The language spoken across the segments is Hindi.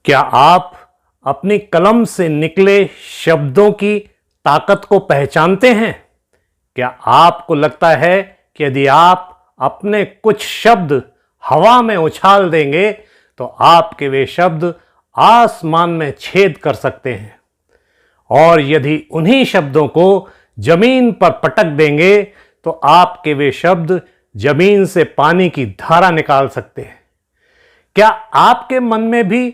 क्या आप अपनी कलम से निकले शब्दों की ताकत को पहचानते हैं? क्या आपको लगता है कि यदि आप अपने कुछ शब्द हवा में उछाल देंगे तो आपके वे शब्द आसमान में छेद कर सकते हैं, और यदि उन्हीं शब्दों को जमीन पर पटक देंगे तो आपके वे शब्द जमीन से पानी की धारा निकाल सकते हैं? क्या आपके मन में भी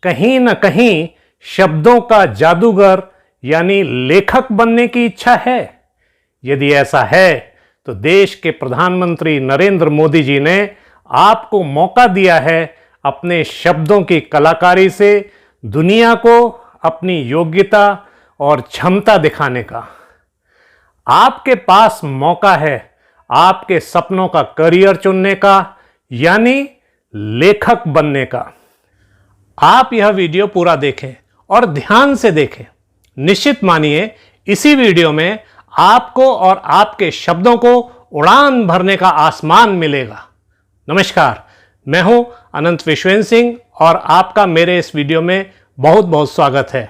कहीं ना कहीं शब्दों का जादूगर यानी लेखक बनने की इच्छा है? यदि ऐसा है तो देश के प्रधानमंत्री नरेंद्र मोदी जी ने आपको मौका दिया है अपने शब्दों की कलाकारी से दुनिया को अपनी योग्यता और क्षमता दिखाने का। आपके पास मौका है आपके सपनों का करियर चुनने का, यानी लेखक बनने का। आप यह वीडियो पूरा देखें और ध्यान से देखें। निश्चित मानिए इसी वीडियो में आपको और आपके शब्दों को उड़ान भरने का आसमान मिलेगा। नमस्कार, मैं हूं अनंत विश्वेन्द्र सिंह और आपका मेरे इस वीडियो में बहुत बहुत स्वागत है।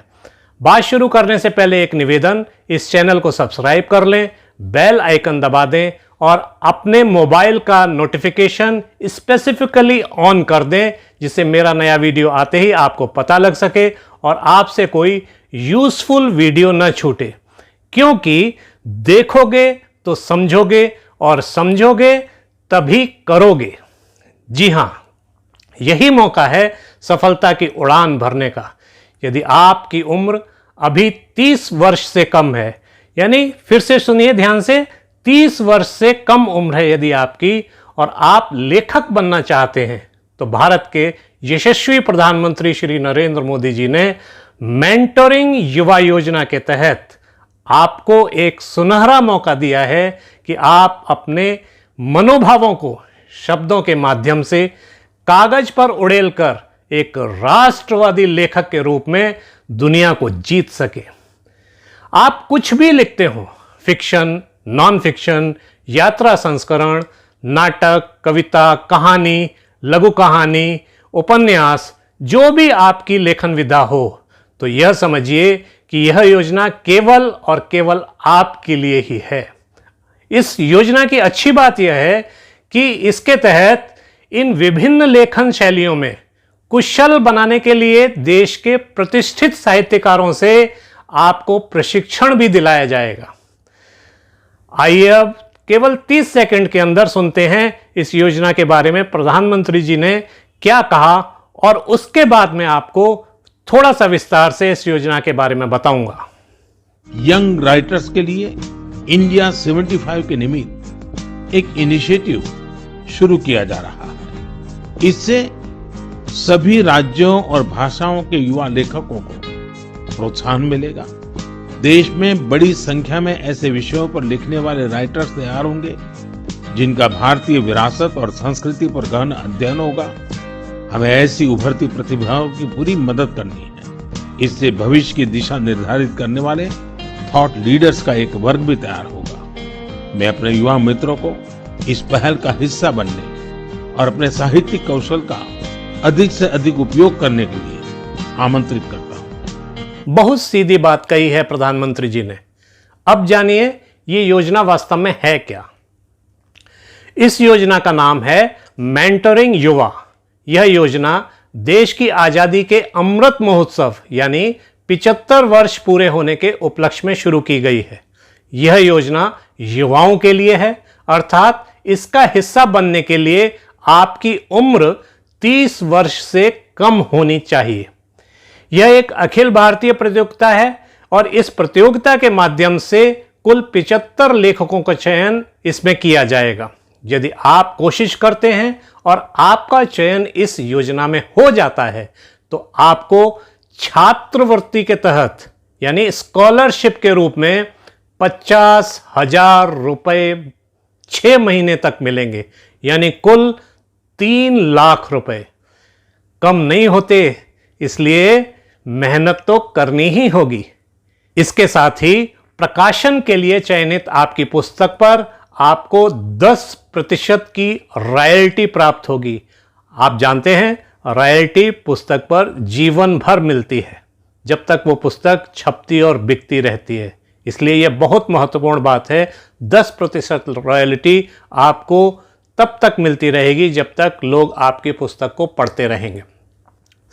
बात शुरू करने से पहले एक निवेदन, इस चैनल को सब्सक्राइब कर लें, बेल आइकन दबा दें और अपने मोबाइल का नोटिफिकेशन स्पेसिफिकली ऑन कर दें, जिससे मेरा नया वीडियो आते ही आपको पता लग सके और आपसे कोई यूजफुल वीडियो न छूटे। क्योंकि देखोगे तो समझोगे और समझोगे तभी करोगे। जी हां, यही मौका है सफलता की उड़ान भरने का। यदि आपकी उम्र अभी 30 वर्ष से कम है, यानी फिर से सुनिए ध्यान से, 30 वर्ष से कम उम्र है यदि आपकी, और आप लेखक बनना चाहते हैं, तो भारत के यशस्वी प्रधानमंत्री श्री नरेंद्र मोदी जी ने मेंटोरिंग युवा योजना के तहत आपको एक सुनहरा मौका दिया है कि आप अपने मनोभावों को शब्दों के माध्यम से कागज पर उड़ेलकर एक राष्ट्रवादी लेखक के रूप में दुनिया को जीत सके। आप कुछ भी लिखते हो, फिक्शन, नॉन फिक्शन, यात्रा संस्करण, नाटक, कविता, कहानी, लघु कहानी, उपन्यास, जो भी आपकी लेखन विधा हो, तो यह समझिए कि यह योजना केवल और केवल आपके लिए ही है। इस योजना की अच्छी बात यह है कि इसके तहत इन विभिन्न लेखन शैलियों में कुशल बनाने के लिए देश के प्रतिष्ठित साहित्यकारों से आपको प्रशिक्षण भी दिलाया जाएगा। आइए अब केवल 30 सेकंड के अंदर सुनते हैं इस योजना के बारे में प्रधानमंत्री जी ने क्या कहा, और उसके बाद में आपको थोड़ा सा विस्तार से इस योजना के बारे में बताऊंगा। यंग राइटर्स के लिए इंडिया 75 के निमित्त एक इनिशिएटिव शुरू किया जा रहा है। इससे सभी राज्यों और भाषाओं के युवा लेखकों को प्रोत्साहन मिलेगा। देश में बड़ी संख्या में ऐसे विषयों पर लिखने वाले राइटर्स तैयार होंगे जिनका भारतीय विरासत और संस्कृति पर गहन अध्ययन होगा। हमें ऐसी उभरती प्रतिभाओं की पूरी मदद करनी है। इससे भविष्य की दिशा निर्धारित करने वाले थॉट लीडर्स का एक वर्ग भी तैयार होगा। मैं अपने युवा मित्रों को इस पहल का हिस्सा बनने और अपने साहित्यिक कौशल का अधिक से अधिक उपयोग करने के लिए आमंत्रित करता हूं। बहुत सीधी बात कही है प्रधानमंत्री जी ने। अब जानिए ये योजना वास्तव में है क्या। इस योजना का नाम है मेंटोरिंग युवा। यह योजना देश की आजादी के अमृत महोत्सव यानी 75 वर्ष पूरे होने के उपलक्ष्य में शुरू की गई है। यह योजना युवाओं के लिए है, अर्थात इसका हिस्सा बनने के लिए आपकी उम्र 30 वर्ष से कम होनी चाहिए। यह एक अखिल भारतीय प्रतियोगिता है और इस प्रतियोगिता के माध्यम से कुल 75 लेखकों का चयन इसमें किया जाएगा। यदि आप कोशिश करते हैं और आपका चयन इस योजना में हो जाता है तो आपको छात्रवृत्ति के तहत यानी स्कॉलरशिप के रूप में 50,000 रुपए 6 महीने तक मिलेंगे, यानी कुल 3 लाख रुपए। कम नहीं होते, इसलिए मेहनत तो करनी ही होगी। इसके साथ ही प्रकाशन के लिए चयनित आपकी पुस्तक पर आपको 10% की रॉयल्टी प्राप्त होगी। आप जानते हैं रॉयल्टी पुस्तक पर जीवन भर मिलती है, जब तक वो पुस्तक छपती और बिकती रहती है। इसलिए यह बहुत महत्वपूर्ण बात है। 10% रॉयल्टी आपको तब तक मिलती रहेगी जब तक लोग आपकी पुस्तक को पढ़ते रहेंगे।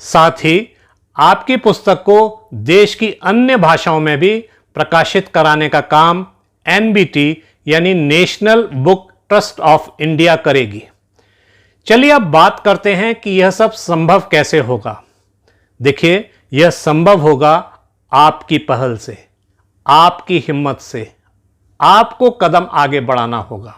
साथ ही आपकी पुस्तक को देश की अन्य भाषाओं में भी प्रकाशित कराने का काम NBT यानी national book trust of India करेगी। चलिए अब बात करते हैं कि यह सब संभव कैसे होगा। देखिए, यह संभव होगा आपकी पहल से, आपकी हिम्मत से। आपको कदम आगे बढ़ाना होगा।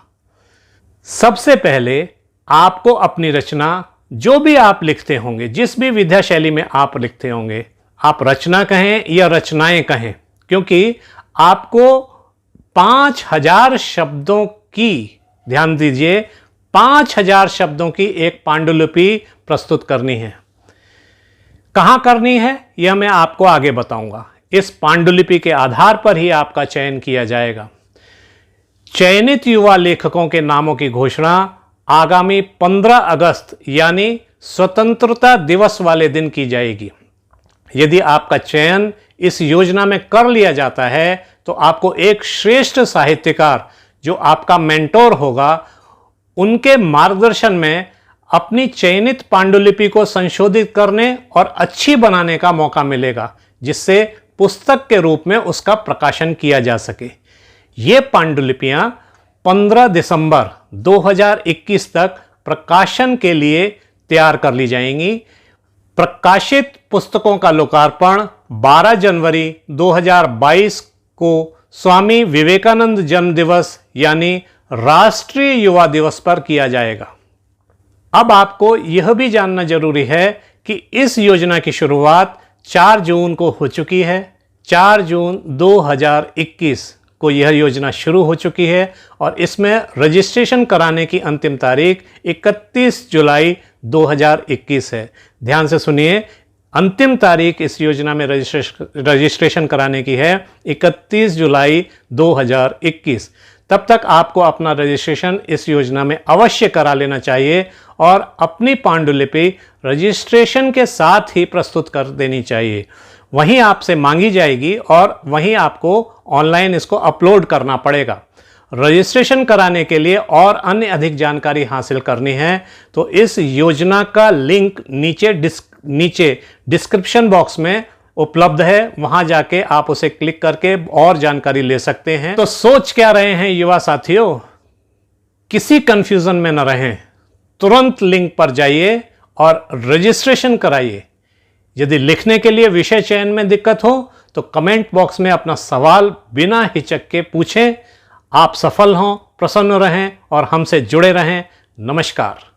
सबसे पहले आपको अपनी रचना, जो भी आप लिखते होंगे, जिस भी विद्या शैली में आप लिखते होंगे, आप रचना कहें या रचनाएं कहें, क्योंकि आपको 5000 शब्दों की, ध्यान दीजिए, 5000 शब्दों की एक पांडुलिपि प्रस्तुत करनी है। कहां करनी है यह मैं आपको आगे बताऊंगा। इस पांडुलिपि के आधार पर ही आपका चयन किया जाएगा। चयनित युवा लेखकों के नामों की घोषणा आगामी 15 अगस्त यानी स्वतंत्रता दिवस वाले दिन की जाएगी। यदि आपका चयन इस योजना में कर लिया जाता है तो आपको एक श्रेष्ठ साहित्यकार, जो आपका मेंटोर होगा, उनके मार्गदर्शन में अपनी चयनित पांडुलिपि को संशोधित करने और अच्छी बनाने का मौका मिलेगा, जिससे पुस्तक के रूप में उसका प्रकाशन किया जा सके। ये पांडुलिपियां 15 दिसंबर 2021 तक प्रकाशन के लिए तैयार कर ली जाएंगी। प्रकाशित पुस्तकों का लोकार्पण 12 जनवरी 2022 को स्वामी विवेकानंद जन्म दिवस यानी राष्ट्रीय युवा दिवस पर किया जाएगा। अब आपको यह भी जानना जरूरी है कि इस योजना की शुरुआत 4 जून को हो चुकी है। 4 जून 2021 को यह योजना शुरू हो चुकी है और इसमें रजिस्ट्रेशन कराने की अंतिम तारीख 31 जुलाई 2021 है। ध्यान से सुनिए, अंतिम तारीख इस योजना में रजिस्ट्रेशन कराने की है 31 जुलाई 2021। तब तक आपको अपना रजिस्ट्रेशन इस योजना में अवश्य करा लेना चाहिए और अपनी पांडुलिपि रजिस्ट्रेशन के साथ ही प्रस्तुत कर देनी चाहिए। वहीं आपसे मांगी जाएगी और वहीं आपको ऑनलाइन इसको अपलोड करना पड़ेगा। रजिस्ट्रेशन कराने के लिए और अन्य अधिक जानकारी हासिल करनी है तो इस योजना का लिंक नीचे डिस्क्रिप्शन बॉक्स में उपलब्ध है। वहां जाके आप उसे क्लिक करके और जानकारी ले सकते हैं। तो सोच क्या रहे हैं युवा साथियों, किसी कंफ्यूजन में न रहें, तुरंत लिंक पर जाइए और रजिस्ट्रेशन कराइए। यदि लिखने के लिए विषय चयन में दिक्कत हो तो कमेंट बॉक्स में अपना सवाल बिना हिचक के पूछें। आप सफल हों, प्रसन्न रहें और हमसे जुड़े रहें। नमस्कार।